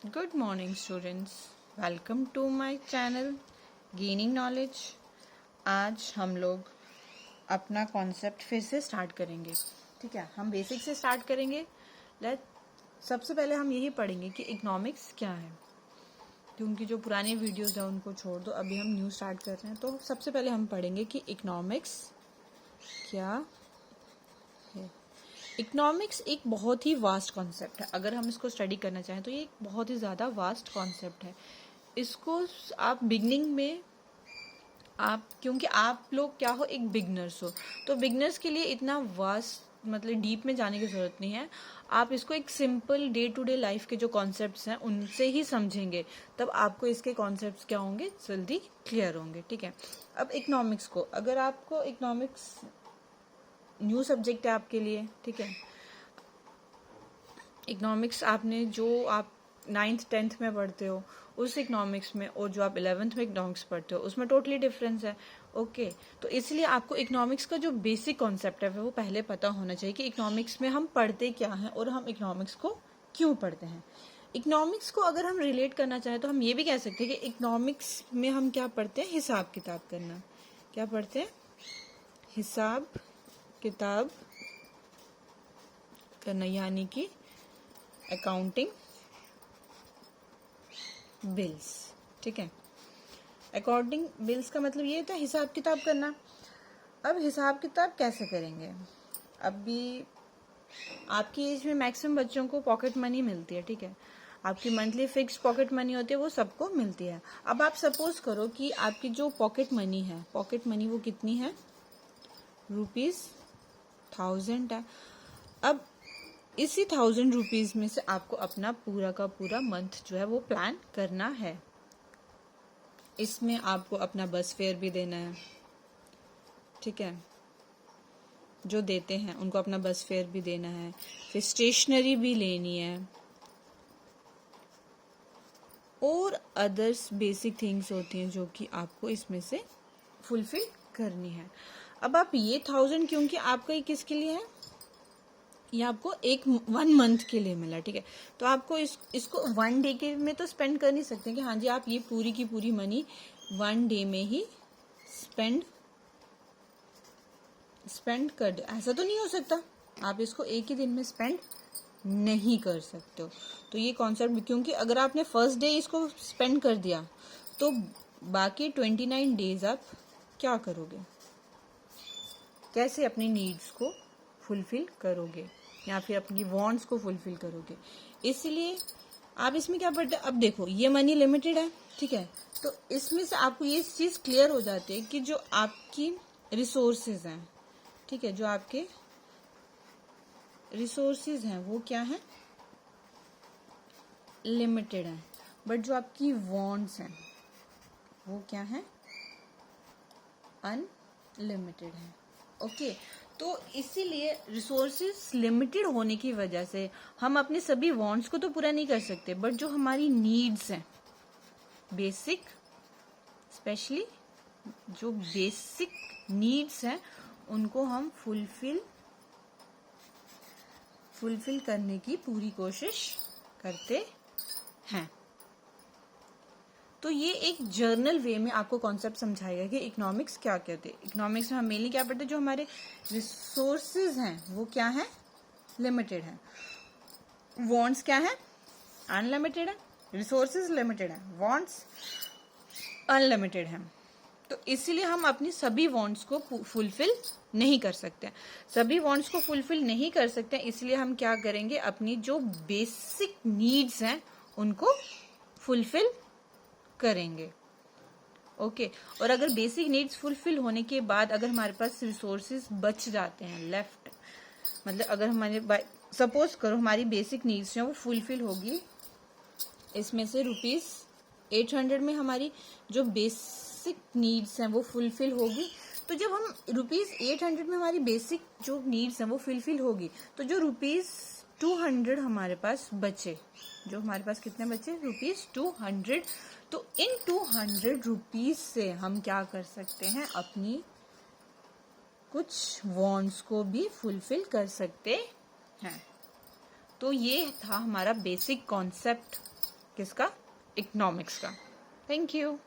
Good morning students, welcome to my channel gaining knowledge. आज हम लोग अपना कॉन्सेप्ट फिर से स्टार्ट करेंगे। ठीक है, हम बेसिक से स्टार्ट करेंगे। सबसे पहले हम यही पढ़ेंगे कि इकोनॉमिक्स क्या है, क्योंकि जो पुरानी वीडियोस हैं उनको छोड़ दो, अभी हम न्यू स्टार्ट कर रहे हैं। तो सबसे पहले हम पढ़ेंगे कि इकोनॉमिक्स क्या है। इकोनॉमिक्स एक बहुत ही वास्ट कॉन्सेप्ट है। अगर हम इसको स्टडी करना चाहें तो ये एक बहुत ही ज़्यादा वास्ट कॉन्सेप्ट है। इसको आप बिगनिंग में क्योंकि आप लोग क्या हो, एक बिगनर्स हो, तो बिगनर्स के लिए इतना वास्ट मतलब डीप में जाने की ज़रूरत नहीं है। आप इसको एक simple day to day life के जो कॉन्सेप्ट्स हैं उनसे ही समझेंगे, तब आपको इसके कॉन्सेप्ट्स क्या होंगे, जल्दी क्लियर होंगे। ठीक है, अब इकोनॉमिक्स को, अगर आपको इकोनॉमिक्स न्यू सब्जेक्ट है आपके लिए, ठीक है, इकोनॉमिक्स आपने जो आप 9th-10th में पढ़ते हो उस इकोनॉमिक्स में और जो आप 11th में इकोनॉमिक्स पढ़ते हो उसमें टोटली डिफरेंस है। ओके, तो इसलिए आपको इकोनॉमिक्स का जो बेसिक कॉन्सेप्ट है वो पहले पता होना चाहिए कि इकोनॉमिक्स में हम पढ़ते क्या हैं और हम इकोनॉमिक्स को क्यों पढ़ते हैं। इकोनॉमिक्स को अगर हम रिलेट करना चाहें तो हम ये भी कह सकते हैं कि इकोनॉमिक्स में हम क्या पढ़ते हैं, हिसाब किताब करना। क्या पढ़ते हैं? हिसाब किताब करना, यानी कि अकाउंटिंग बिल्स। ठीक है, अकॉर्डिंग बिल्स का मतलब ये था हिसाब किताब करना। अब हिसाब किताब कैसे करेंगे? अभी आपकी एज में मैक्सिमम बच्चों को पॉकेट मनी मिलती है। ठीक है, आपकी मंथली फिक्स पॉकेट मनी होती है, वो सबको मिलती है। अब आप सपोज करो कि आपकी जो पॉकेट मनी है, पॉकेट मनी वो कितनी है, ₹1000 है। अब इसी 1000 रुपीज में से आपको अपना पूरा का पूरा मंथ जो है वो प्लान करना है। इसमें आपको अपना बस फेयर भी देना है। ठीक है, जो देते हैं उनको अपना बस फेयर भी देना है, फिर स्टेशनरी भी लेनी है और अदर्स बेसिक थिंग्स होती हैं जो कि आपको इसमें से फुलफिल करनी है। अब आप ये 1000, क्योंकि आपका ये किसके लिए है, ये आपको 1 मंथ के लिए मिला। ठीक है, तो आपको इसको 1 डे के में तो स्पेंड कर नहीं सकते कि हाँ जी आप ये पूरी की पूरी मनी 1 डे में ही स्पेंड कर दो, ऐसा तो नहीं हो सकता। आप इसको एक ही दिन में स्पेंड नहीं कर सकते हो। तो ये कॉन्सेप्ट, क्योंकि अगर आपने फर्स्ट डे इसको स्पेंड कर दिया तो बाकी 29 डेज आप क्या करोगे, कैसे अपनी नीड्स को फुलफिल करोगे या फिर अपनी वांट्स को फुलफिल करोगे। इसलिए आप इसमें क्या पढ़ते हैं, अब देखो ये मनी लिमिटेड है। ठीक है, तो इसमें से आपको ये चीज क्लियर हो जाती है कि जो आपकी रिसोर्सेज हैं, ठीक है, जो आपके रिसोर्सेज हैं वो क्या है, लिमिटेड है, बट जो आपकी वांट्स हैं वो क्या है, अनलिमिटेड है। ओके, तो इसीलिए रिसोर्सेज लिमिटेड होने की वजह से हम अपने सभी वांट्स को तो पूरा नहीं कर सकते, बट जो हमारी नीड्स हैं बेसिक, स्पेशली जो बेसिक नीड्स हैं उनको हम फुलफिल करने की पूरी कोशिश करते हैं। तो ये एक जर्नल वे में आपको कॉन्सेप्ट समझाएगा कि इकोनॉमिक्स क्या कहते हैं। इकोनॉमिक्स में हम मेनली क्या पढ़ते हैं, जो हमारे रिसोर्सेज हैं वो क्या है, लिमिटेड है, वांट्स क्या है, अनलिमिटेड है। रिसोर्सेज लिमिटेड है, वांट्स अनलिमिटेड है। तो इसीलिए हम अपनी सभी वांट्स को फुलफिल नहीं कर सकते। सभी वांट्स को फुलफिल नहीं कर सकते, इसलिए हम क्या करेंगे, अपनी जो बेसिक नीड्स हैं उनको फुलफिल करेंगे। ओके, और अगर बेसिक नीड्स फुलफिल होने के बाद अगर हमारे पास रिसोर्सेज बच जाते हैं लेफ्ट, मतलब अगर हमारे सपोज करो हमारी बेसिक नीड्स जो वो फुलफिल होगी, इसमें से ₹800 में हमारी जो बेसिक नीड्स हैं वो फुलफिल होगी। तो जब हम ₹800 में हमारी बेसिक जो नीड्स हैं वो फुलफिल होगी, तो जो ₹200 हमारे पास बचे, जो हमारे पास कितने बचे, ₹200, तो इन ₹200 से हम क्या कर सकते हैं, अपनी कुछ वांट्स को भी फुलफिल कर सकते हैं। तो ये था हमारा बेसिक कॉन्सेप्ट किसका? इकोनॉमिक्स का। Thank you.